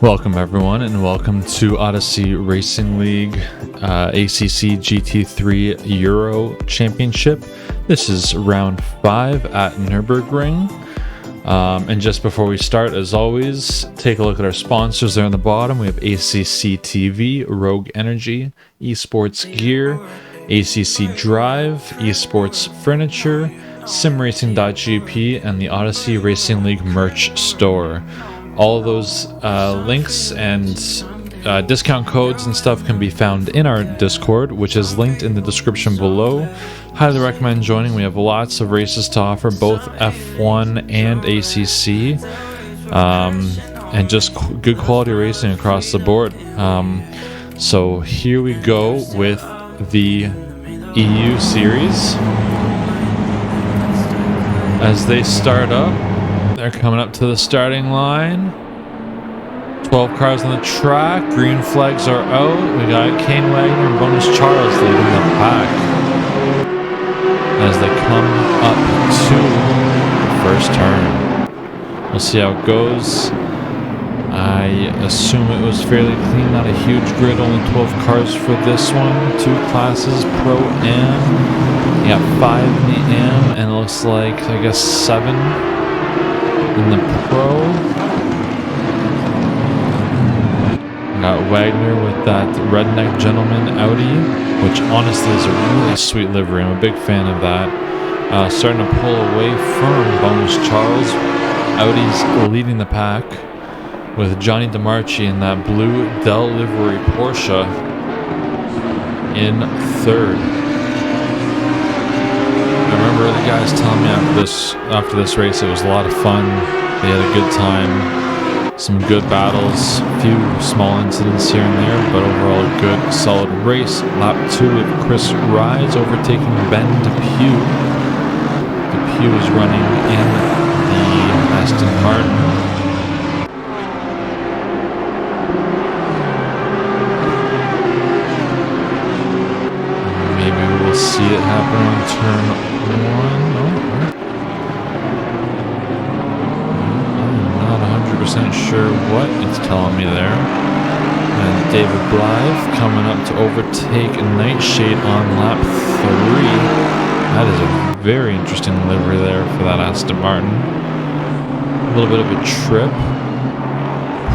Welcome everyone, and welcome to Odyssey Racing League ACC GT3 Euro Championship. This is round 5 at Nürburgring. And just before we start, as always, take a look at our sponsors there on the bottom. We have ACC TV, Rogue Energy, Esports Gear, ACC Drive, Esports Furniture, SimRacing.gp, and the Odyssey Racing League merch store. All of those links and discount codes and stuff can be found in our Discord, which is linked in the description below. Highly recommend joining. We have lots of races to offer, both F1 and ACC, and just good quality racing across the board. So here we go with the EU series. As they start up, they're coming up to the starting line. 12 cars on the track. Green flags are out. We got Cayne Wagener and Bounis Charles leading the pack as they come up to the first turn. We'll see how it goes. I assume it was fairly clean, not a huge grid, only 12 cars for this one. 2 classes, Pro Am. You got 5 in the Am, and it looks like, I guess, 7 in the Pro. Got Wagener with that Redneck Gentleman Audi, which honestly is a really sweet livery. I'm a big fan of that. Starting to pull away from Bounis Charles. Audi's leading the pack with Gianni DeMarchi in that blue Dell livery Porsche in 3rd. I remember the guys telling me after this race it was a lot of fun. They had a good time, some good battles, a few small incidents here and there, but overall a good, solid race. Lap 2 with Chris Rees overtaking Ben Depew. Depew is running in the Aston Martin. Maybe we'll see it happen on turn 1. Sure what it's telling me there. And David Blyth coming up to overtake Nightshade on lap 3. That is a very interesting livery there for that Aston Martin. A little bit of a trip.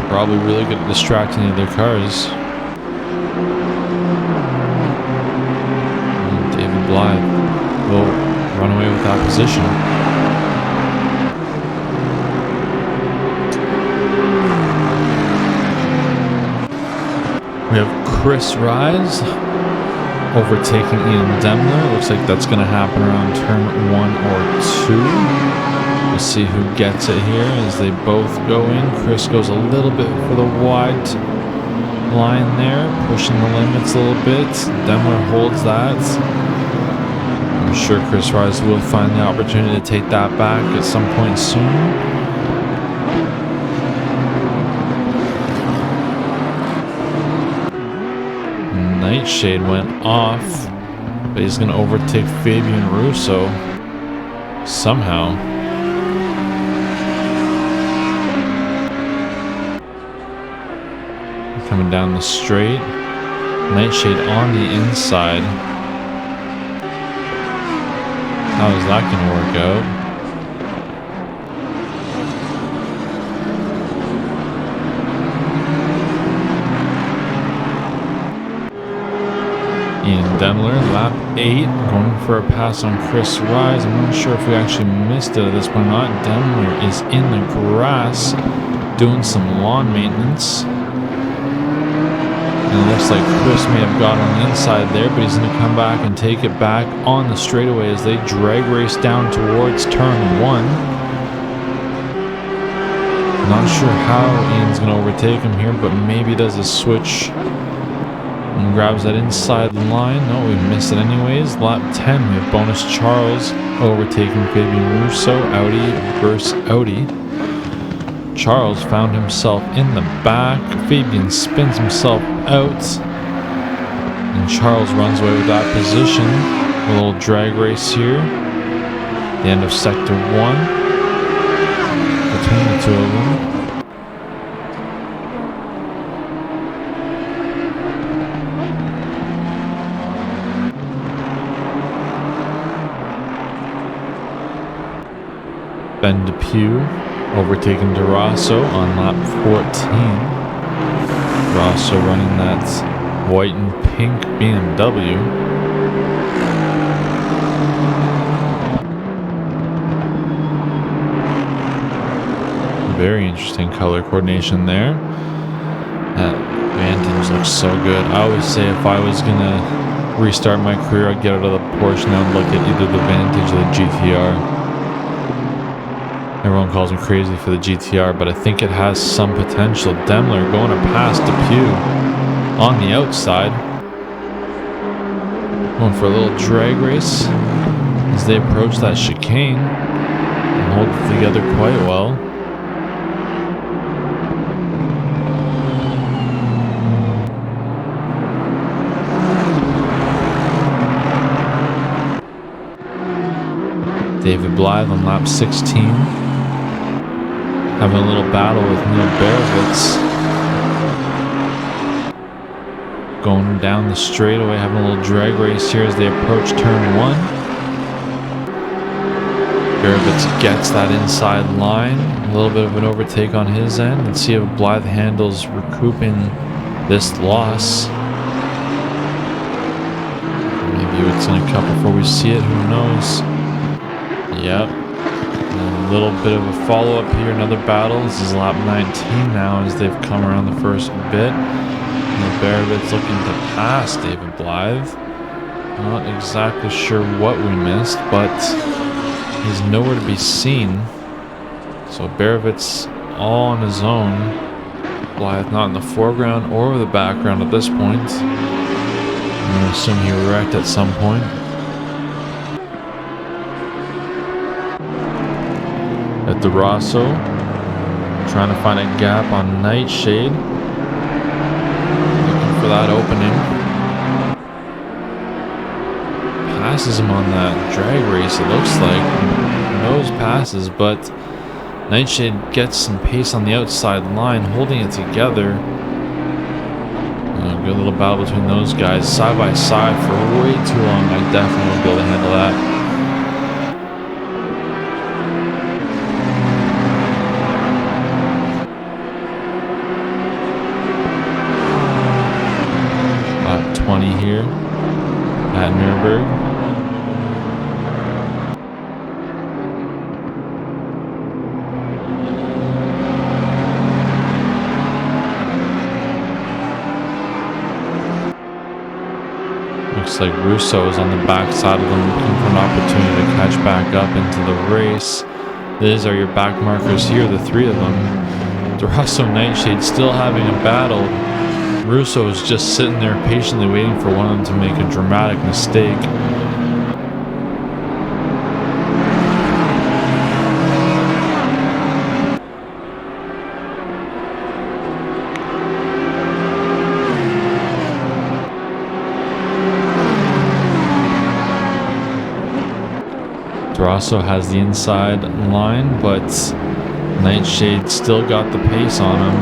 Probably really good at distracting the other cars. And David Blyth will run away with that position. We have Chris Rees overtaking Ian Demler. Looks like that's going to happen around turn 1 or 2. We'll see who gets it here as they both go in. Chris goes a little bit for the wide line there, pushing the limits a little bit. Demler holds that. I'm sure Chris Rees will find the opportunity to take that back at some point soon. Nightshade went off, but he's going to overtake Fabian Russo somehow. Coming down the straight. Nightshade on the inside. How is that going to work out? Ian Demler, lap 8, going for a pass on Chris Rees. I'm not sure if we actually missed it at this point or not. Demler is in the grass doing some lawn maintenance. And it looks like Chris may have got on the inside there, but he's going to come back and take it back on the straightaway as they drag race down towards turn 1. Not sure how Ian's going to overtake him here, but maybe does a switch and grabs that inside line. No, we missed it anyways. Lap 10, we have Bounis Charles overtaking Fabian Russo. Audi versus Audi. Charles found himself in the back. Fabian spins himself out. And Charles runs away with that position. A little drag race here. The end of Sector 1. Between the two of them. Ben Depew overtaking DeRosso on lap 14. DeRosso running that white and pink BMW. Very interesting color coordination there. That Vantage looks so good. I always say if I was gonna restart my career, I'd get out of the Porsche and I'd look at either the Vantage or the GTR. Everyone calls me crazy for the GTR, but I think it has some potential. Daimler going to pass Depew on the outside. Going for a little drag race as they approach that chicane and hold it together quite well. David Blyth on lap 16. Having a little battle with Berrevoets. Going down the straightaway, having a little drag race here as they approach turn 1. Berrevoets gets that inside line. A little bit of an overtake on his end. Let's see if Blyth handles recouping this loss. Maybe it's in a cut before we see it, who knows. Yep. A little bit of a follow-up here, another battle. This is lap 19 now as they've come around the first bit. And Berrevoets looking to pass David Blyth. Not exactly sure what we missed, but he's nowhere to be seen. So Berrevoets all on his own. Blyth not in the foreground or the background at this point. I'm going to assume he wrecked at some point. At DeRosso, trying to find a gap on Nightshade. Looking for that opening. Passes him on that drag race, it looks like. Nose passes, but Nightshade gets some pace on the outside line, holding it together. Good little battle between those guys, side by side for way too long. I definitely won't be able to handle that. About 20 here at Nürburgring. Looks like Russo is on the back side of them, looking for an opportunity to catch back up into the race. These are your back markers here, the three of them. DeRosso Nightshade still having a battle. Russo is just sitting there patiently waiting for one of them to make a dramatic mistake. DeRosso has the inside line, but Nightshade still got the pace on him.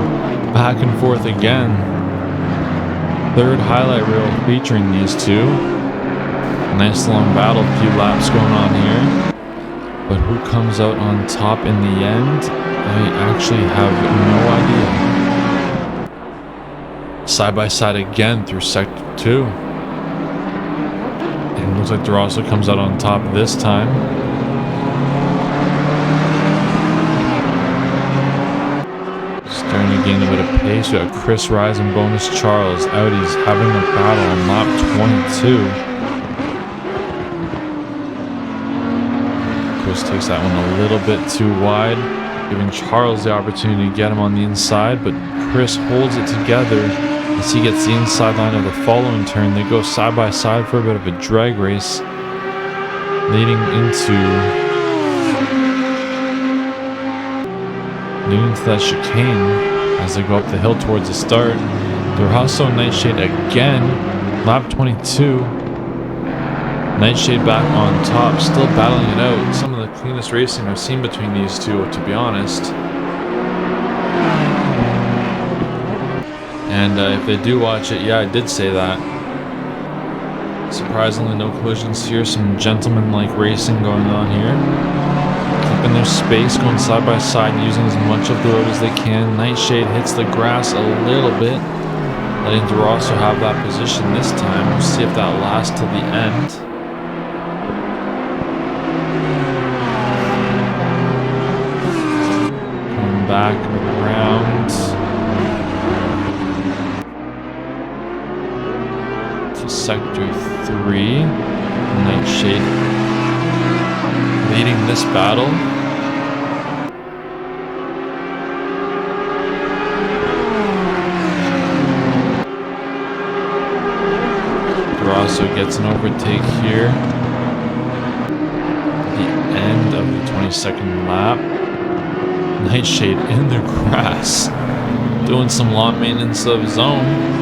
Back and forth again. Third highlight reel featuring these two. Nice long battle, few laps going on here. But who comes out on top in the end? I actually have no idea. Side by side again through sector 2. And it looks like DeRosso comes out on top this time. Starting to gain a bit of pace. We got Rees and Bounis Charles. Audi's having a battle on lap 22. Rees takes that one a little bit too wide, giving Charles the opportunity to get him on the inside, but Rees holds it together as he gets the inside line of the following turn. They go side by side for a bit of a drag race, leading into that chicane as they go up the hill towards the start. DeRosso Nightshade again, lap 22. Nightshade back on top, still battling it out. Some of the cleanest racing I've seen between these two, to be honest. And if they do watch it, yeah, I did say that. Surprisingly, no collisions here. Some gentleman-like racing going on here. up in their space, going side by side, using as much of the road as they can. Nightshade hits the grass a little bit, letting DeRosso have that position this time. We'll see if that lasts till the end. Coming back around to Sector 3. Nightshade leading this battle. DeRosso gets an overtake here. The end of the 22nd lap. Nightshade in the grass, doing some lawn maintenance of his own.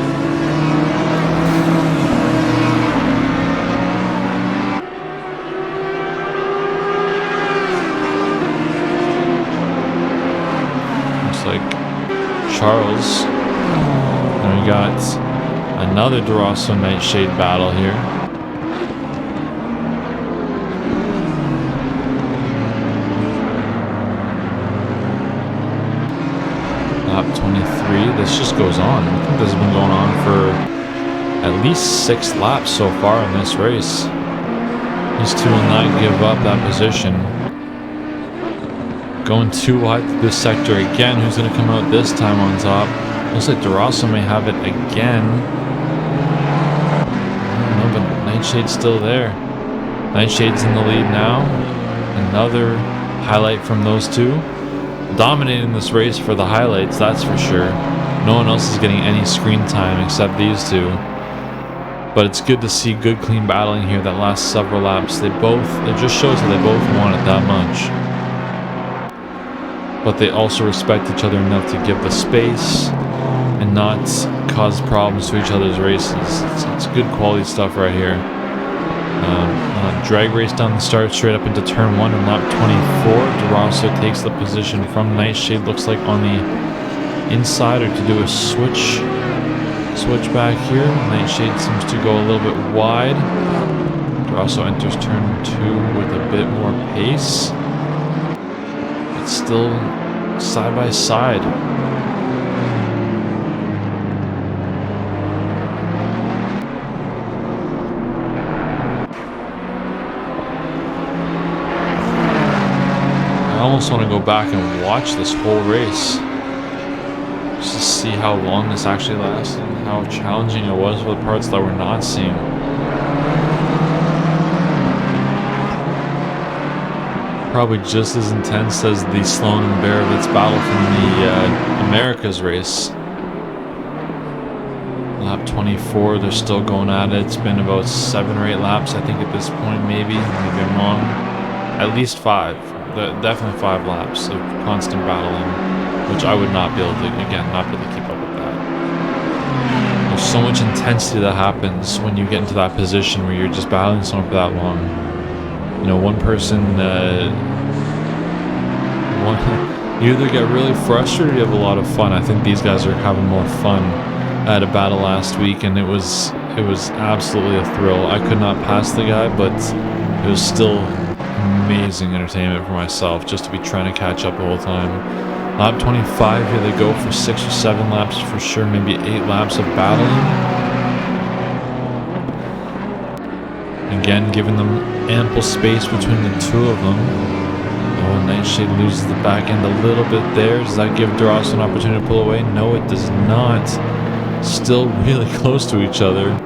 Charles, and we got another DeRosso Nightshade battle here. Lap 23. This just goes on. I think this has been going on for at least 6 laps so far in this race. These two will not give up that position. Going too wide through this sector again. Who's going to come out this time on top? Looks like DeRosso may have it again. I don't know, but Nightshade's still there. Nightshade's in the lead now. Another highlight from those two. Dominating this race for the highlights, that's for sure. No one else is getting any screen time except these two. But it's good to see good, clean battling here that lasts several laps. It just shows that they both want it that much. But they also respect each other enough to give the space and not cause problems to each other's races. It's good quality stuff right here. Drag race down the start, straight up into turn 1 in lap 24. DeRosso takes the position from Nightshade, looks like on the inside, or to do a switch back here. Nightshade seems to go a little bit wide. DeRosso enters turn 2 with a bit more pace. It's still side by side. I almost want to go back and watch this whole race just to see how long this actually lasted and how challenging it was for the parts that we're not seeing. Probably just as intense as the Sloan and Berrevoets battle from the Americas race. Lap 24, they're still going at it. It's been about 7 or 8 laps, I think, at this point, maybe I'm wrong. At least 5. Definitely 5 laps of constant battling, which I would not be able to, again, not be able to keep up with that. There's so much intensity that happens when you get into that position where you're just battling someone for that long. You know, one person, you either get really frustrated or you have a lot of fun. I think these guys are having more fun. I had a battle last week and it was absolutely a thrill. I could not pass the guy, but it was still amazing entertainment for myself just to be trying to catch up the whole time. Lap 25, here they go for 6 or 7 laps for sure, maybe 8 laps of battling. Again, giving them ample space between the two of them. Oh, Nightshade loses the back end a little bit there. Does that give DeRosso an opportunity to pull away? No, it does not. Still really close to each other.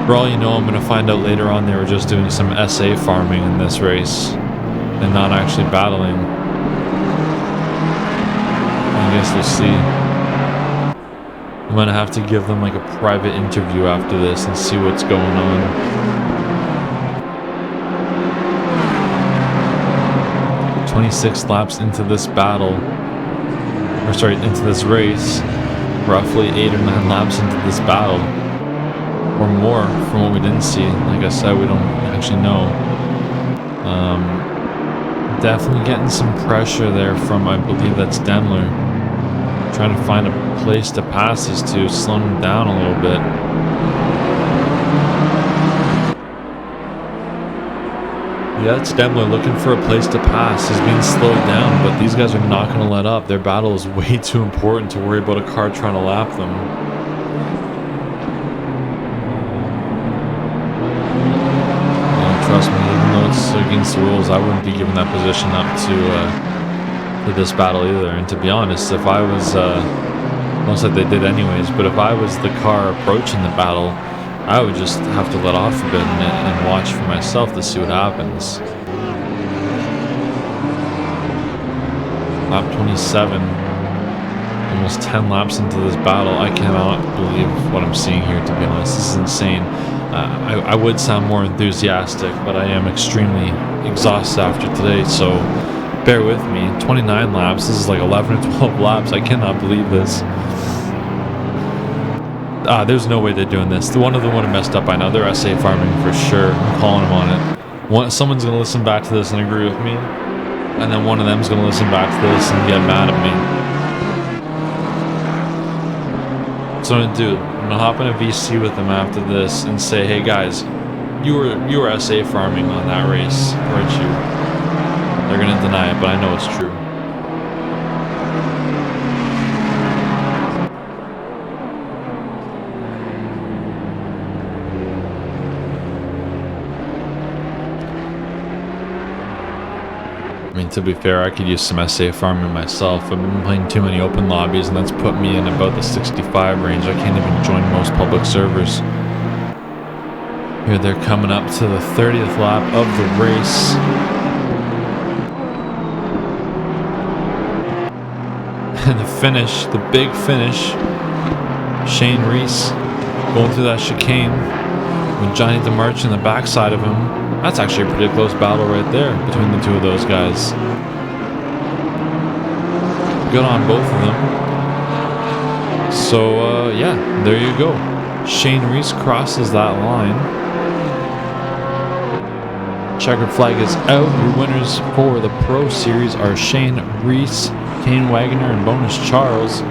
For all you know, I'm going to find out later on they were just doing some SA farming in this race and not actually battling. I guess we'll see. I'm going to have to give them like a private interview after this and see what's going on. – 26 laps into this battle, or sorry, into this race, roughly 8 or 9 laps into this battle. Or more from what we didn't see. Like I said, we don't actually know. Definitely getting some pressure there from, I believe that's Denler. Trying to find a place to pass this to, slowing him down a little bit. Yeah, it's Daimler looking for a place to pass. He's being slowed down, but these guys are not going to let up. Their battle is way too important to worry about a car trying to lap them. And trust me, even though it's against the rules, I wouldn't be giving that position up to this battle either. And to be honest, if I was, most like they did anyways, but if I was the car approaching the battle, I would just have to let off a bit and watch for myself to see what happens. Lap 27, almost 10 laps into this battle. I cannot believe what I'm seeing here, to be honest. This is insane. I would sound more enthusiastic, but I am extremely exhausted after today, so bear with me. 29 laps, this is like 11 or 12 laps. I cannot believe this. There's no way they're doing this. One of them would have messed up by now. They're SA farming for sure. I'm calling them on it. Someone's going to listen back to this and agree with me. And then one of them's going to listen back to this and get mad at me. So I'm going to do, I'm going to hop in a VC with them after this and say, hey guys, you were SA farming on that race, weren't you? They're going to deny it, but I know it's true. I mean, to be fair, I could use some SA farming myself. I've been playing too many open lobbies, and that's put me in about the 65 range. I can't even join most public servers. Here they're coming up to the 30th lap of the race. And the finish, the big finish. Shane Rees going through that chicane with Gianni DeMarchi in the backside of him. That's actually a pretty close battle right there between the two of those guys. Good on both of them. So, yeah, there you go. Shane Rees crosses that line. Checkered flag is out. Your winners for the Pro Series are Shane Rees, Cayne Wagener, and Bounis Charles.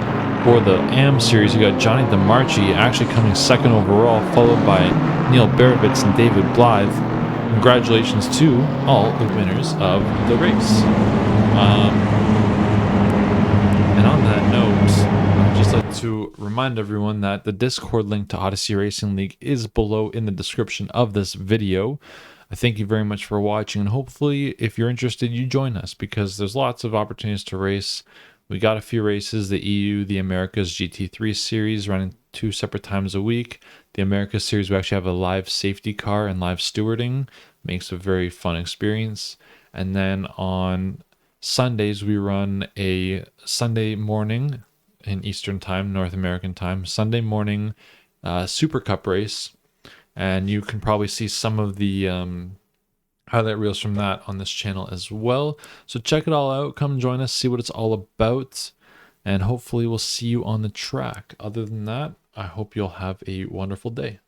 For the AM Series, you got Gianni DeMarchi actually coming second overall, followed by Berrevoets and David Blyth. Congratulations to all the winners of the race. And on that note, I'd just like to remind everyone that the Discord link to Odyssey Racing League is below in the description of this video. I thank you very much for watching, and hopefully, if you're interested, you join us, because there's lots of opportunities to race. We got a few races, the EU, the Americas GT3 series, running 2 separate times a week. The Americas series, we actually have a live safety car and live stewarding. Makes a very fun experience. And then on Sundays, we run a Sunday morning in Eastern time, North American time, Sunday morning Super Cup race. And you can probably see some of the highlight reels from that on this channel as well. So check it all out. Come join us, see what it's all about, and hopefully we'll see you on the track. Other than that, I hope you'll have a wonderful day.